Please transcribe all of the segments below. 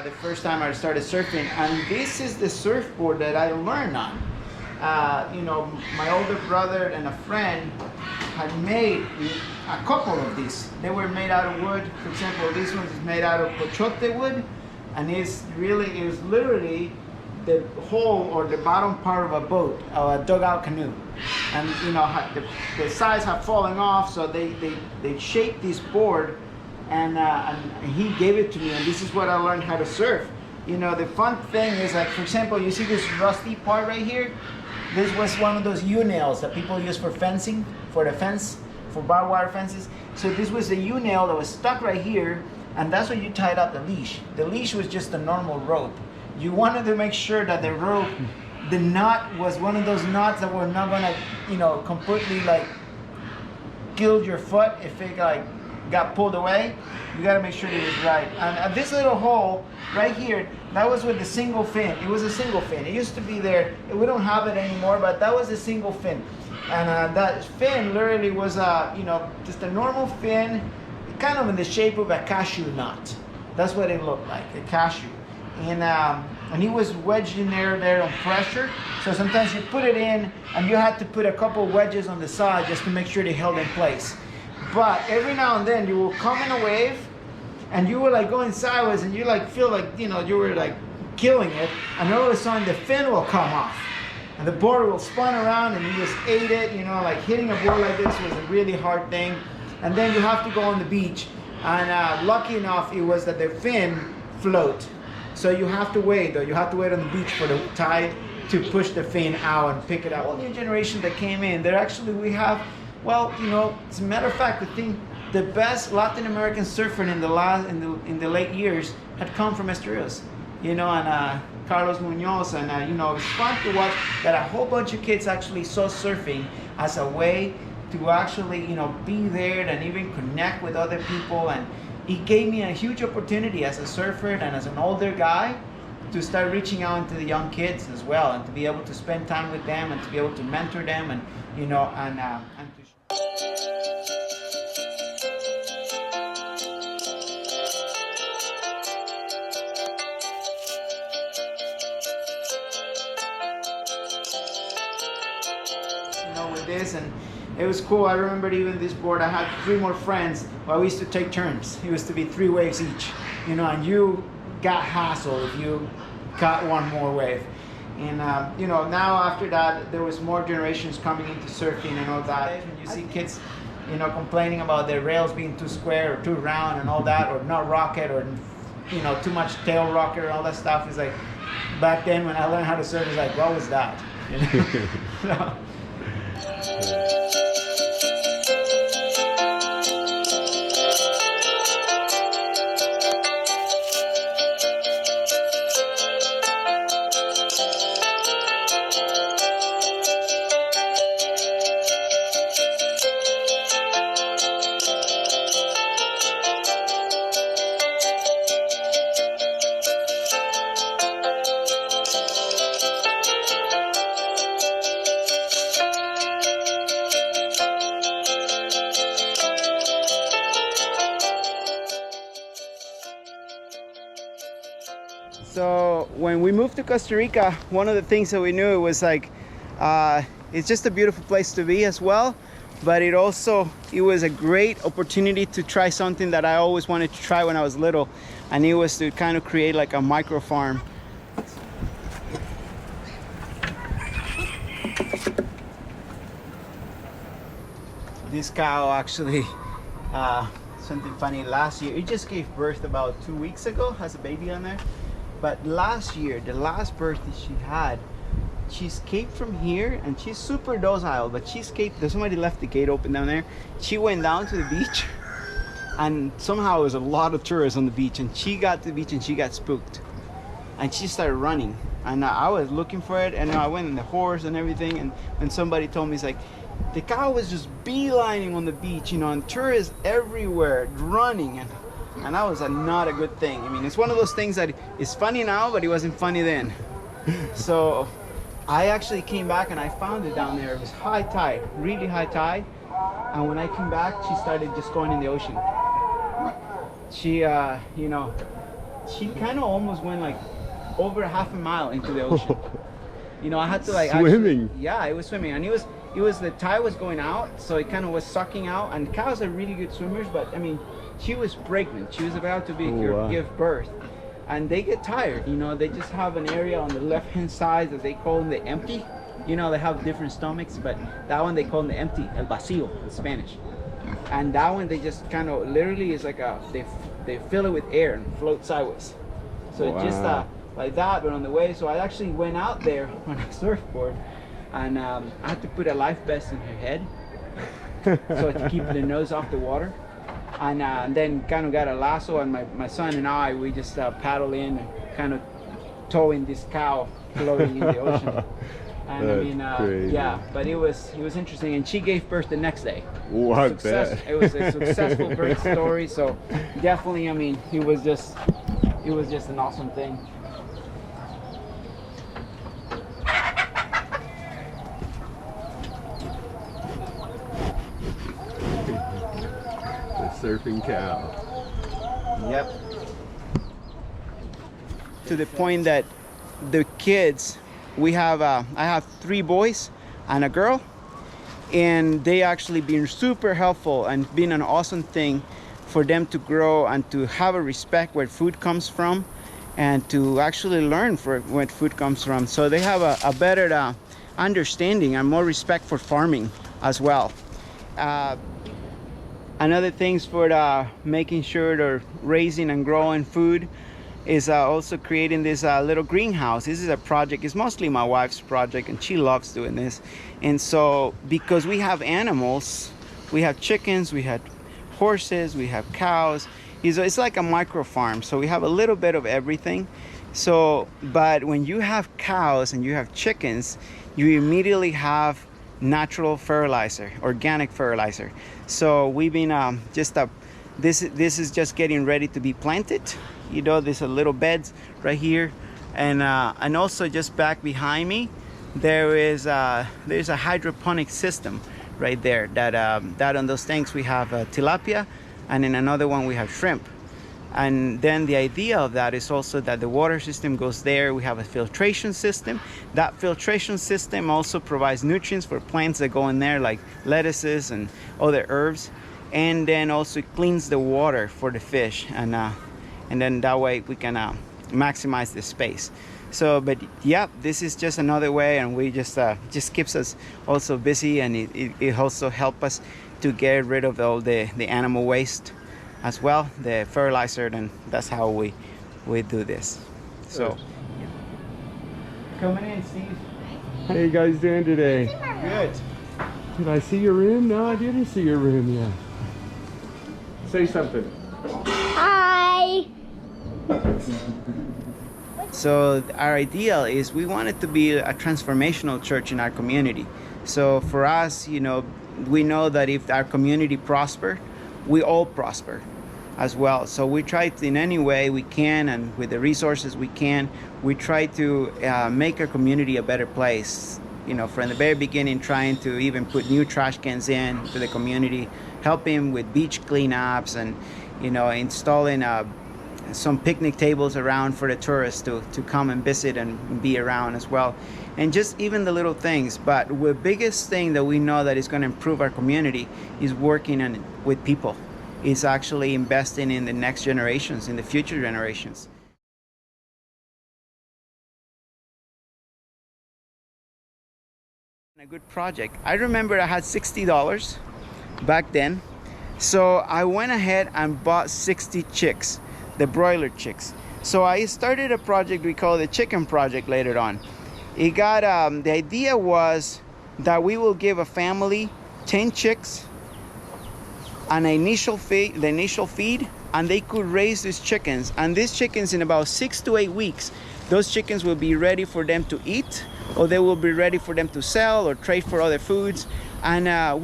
the first time I started surfing, and this is the surfboard that I learned on. My older brother and a friend had made a couple of these. They were made out of wood. For example, this one is made out of pochote wood, and it was literally the hull or the bottom part of a boat, a dugout canoe. And the sides have fallen off, so they shaped this board, and he gave it to me, and this is what I learned how to surf. The fun thing is, like, for example, you see this rusty part right here? This was one of those U-nails that people use for fencing, for the fence, for barbed wire fences. So this was a U-nail that was stuck right here, and that's where you tied up the leash. The leash was just a normal rope. You wanted to make sure that the rope, the knot was one of those knots that were not gonna, completely like kill your foot if it got pulled away. You gotta make sure it was right. And this little hole right here, that was with the single fin. It was a single fin. It used to be there. We don't have it anymore, but that was a single fin. And that fin literally was just a normal fin, kind of in the shape of a cashew nut. That's what it looked like, a cashew. And he was wedged in there on pressure. So sometimes you put it in, and you had to put a couple wedges on the side just to make sure they held in place. But every now and then you will come in a wave, and you were like going sideways, and you like feel like you were like killing it, and all of a sudden the fin will come off, and the board will spin around, and you just ate it. Like hitting a board like this was a really hard thing. And then you have to go on the beach, and lucky enough it was that the fin float. So you have to wait, though. You have to wait on the beach for the tide to push the fin out and pick it up. All new generations that came in, we have, as a matter of fact, I think the best Latin American surfer in the late years had come from Esterillos, and Carlos Munoz, and it's fun to watch that a whole bunch of kids actually saw surfing as a way to actually, be there and even connect with other people. And it gave me a huge opportunity as a surfer and as an older guy to start reaching out to the young kids as well, and to be able to spend time with them, and to be able to mentor them, and with this. And it was cool. I remember even this board, I had 3 more friends. Well, we used to take turns. It was to be 3 waves each, and you got hassled if you caught one more wave. And now after that, there was more generations coming into surfing and all that. And you see kids, complaining about their rails being too square or too round and all that, or not rocket, or too much tail rocket, or all that stuff. Is like, back then when I learned how to surf, it's like, what was that? So when we moved to Costa Rica, one of the things that we knew, it was like, it's just a beautiful place to be as well, but it was a great opportunity to try something that I always wanted to try when I was little, and it was to kind of create like a micro farm. This cow actually, something funny, last year, it just gave birth about 2 weeks ago, has a baby on there. But last year, the last birth that she had, she escaped from here, and she's super docile, but she escaped. Somebody left the gate open down there. She went down to the beach, and somehow there was a lot of tourists on the beach, and she got to the beach and she got spooked. And she started running. And I was looking for it, and I went on the horse and everything, and when somebody told me, it's like, the cow was just beelining on the beach, and tourists everywhere running, and that was not a good thing. I mean, it's one of those things that is funny now, but it wasn't funny then. So I actually came back and I found it down there. It was high tide, really high tide. And when I came back, she started just going in the ocean. She, she kind of almost went like over half a mile into the ocean. You know, I had to like swimming. Yeah, it was swimming, and it was the tide was going out, so it kind of was sucking out. And cows are really good swimmers, but I mean, she was pregnant. She was about to give birth, and they get tired. You know, they just have an area on the left-hand side that they call the empty. You know, they have different stomachs, but that one they call the empty, el vacío in Spanish. And that one they just kind of literally is like they fill it with air and float sideways. So it just like that, but on the way. So I actually went out there on a surfboard, and I had to put a life vest in her head so to keep the nose off the water. And then kind of got a lasso, and my son and I, we just paddle in and kind of towing this cow floating in the ocean. And I mean, yeah, but it was interesting, and she gave birth the next day. What? It was a successful birth story. So definitely, I mean, it was just an awesome thing. The surfing cow. Yep. To the point that the kids, I have 3 boys and a girl, and they actually been super helpful and been an awesome thing for them to grow and to have a respect where food comes from, and to actually learn for where food comes from. So they have a better understanding and more respect for farming as well. Another things for making sure they're raising and growing food is also creating this little greenhouse. This is a project, it's mostly my wife's project, and she loves doing this. And so because we have animals, we have chickens, we have horses, we have cows, it's like a micro farm, so we have a little bit of everything. So but when you have cows and you have chickens, you immediately have natural fertilizer, organic fertilizer. So we've been this is just getting ready to be planted. You know, there's a little beds right here, and also just back behind me there's a hydroponic system right there that on those tanks we have tilapia, and in another one we have shrimp. And then the idea of that is also that the water system goes there. We have a filtration system. That filtration system also provides nutrients for plants that go in there, like lettuces and other herbs. And then also it cleans the water for the fish. And then that way we can maximize the space. So, but yeah, this is just another way, and we just keeps us also busy, and it also helps us to get rid of all the animal waste as well, the fertilizer, and that's how we do this. So, yeah. Coming in, Steve. How you guys doing today? Good. Did I see your room? No, I didn't see your room yet. Say something. Hi. So our ideal is we want it to be a transformational church in our community. So for us, you know, we know that if our community prosper, we all prosper as well. So we try to, in any way we can, and with the resources we can, we try to make our community a better place. You know, from the very beginning, trying to even put new trash cans in to the community, helping with beach cleanups, and, you know, installing some picnic tables around for the tourists to come and visit and be around as well. And just even the little things. But the biggest thing that we know that is going to improve our community is working with people. Is actually investing in the next generations, in the future generations. A good project. I remember I had $60 back then. So I went ahead and bought 60 chicks, the broiler chicks. So I started a project we call the Chicken Project later on. It got, the idea was that we will give a family 10 chicks an initial feed, and they could raise these chickens. And these chickens, in about 6 to 8 weeks, those chickens will be ready for them to eat, or they will be ready for them to sell or trade for other foods. And I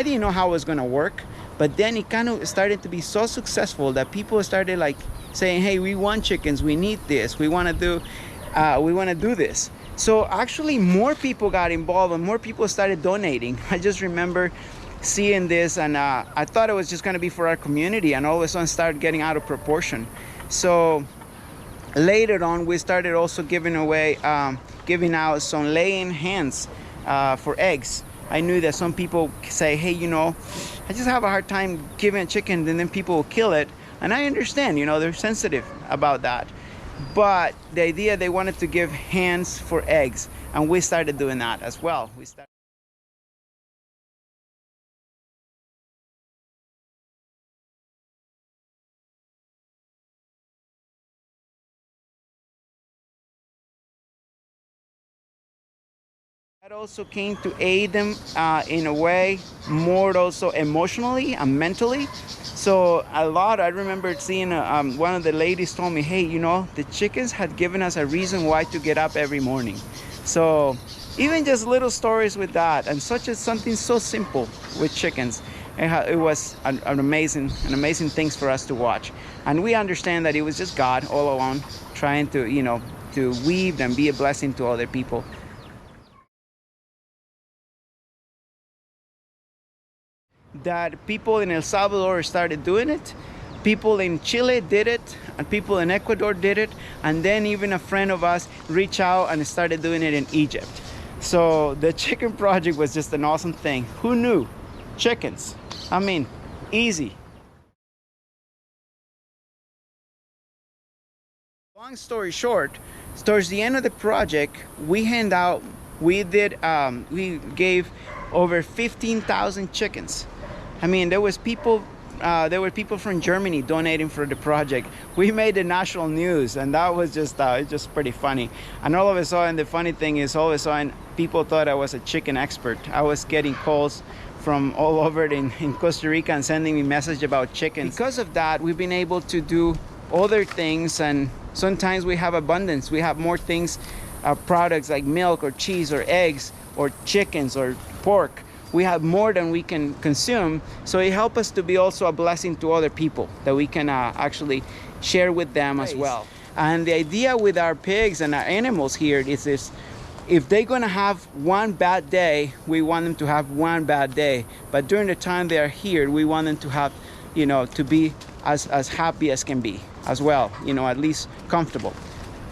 didn't know how it was going to work, but then it kind of started to be so successful that people started like saying, hey, we want chickens, we need this, we want to do this. So actually more people got involved and more people started donating. I just remember seeing this, and I thought it was just going to be for our community, and all of a sudden started getting out of proportion. So later on, we started also giving out some laying hens for eggs. I knew that some people say, hey, I just have a hard time giving a chicken, and then people will kill it. And I understand, they're sensitive about that. But the idea, they wanted to give hens for eggs, and we started doing that as well. That also came to aid them in a way, more also emotionally and mentally. So I remember seeing one of the ladies told me, hey, the chickens had given us a reason why to get up every morning. So even just little stories with that, and something so simple with chickens, it was an amazing things for us to watch. And we understand that it was just God all along trying to, to weave and be a blessing to other people. That people in El Salvador started doing it, people in Chile did it, and people in Ecuador did it, and then even a friend of us reached out and started doing it in Egypt. So the chicken project was just an awesome thing. Who knew? Chickens. I mean, easy. Long story short, towards the end of the project, we gave over 15,000 chickens. I mean, there were people from Germany donating for the project. We made the national news, and that was just pretty funny. And all of a sudden, the funny thing is, all of a sudden, people thought I was a chicken expert. I was getting calls from all over in Costa Rica and sending me messages about chickens. Because of that, we've been able to do other things, and sometimes we have abundance. We have more things, products like milk or cheese or eggs or chickens or pork. We have more than we can consume, so it helps us to be also a blessing to other people that we can actually share with them as well. And the idea with our pigs and our animals here is this: if they're gonna have one bad day, we want them to have one bad day. But during the time they are here, we want them to have, to be as happy as can be as well, at least comfortable.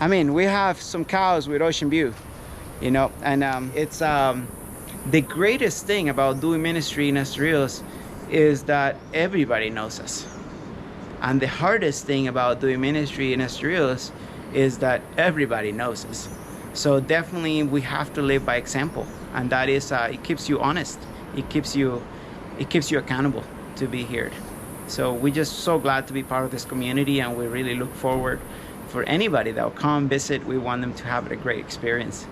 I mean, we have some cows with ocean view, and it's the greatest thing about doing ministry in Esterillos is that everybody knows us. And the hardest thing about doing ministry in Esterillos is that everybody knows us. So definitely we have to live by example, and that is it keeps you honest. It keeps you accountable to be here. So we're just so glad to be part of this community, and we really look forward for anybody that will come visit. We want them to have a great experience.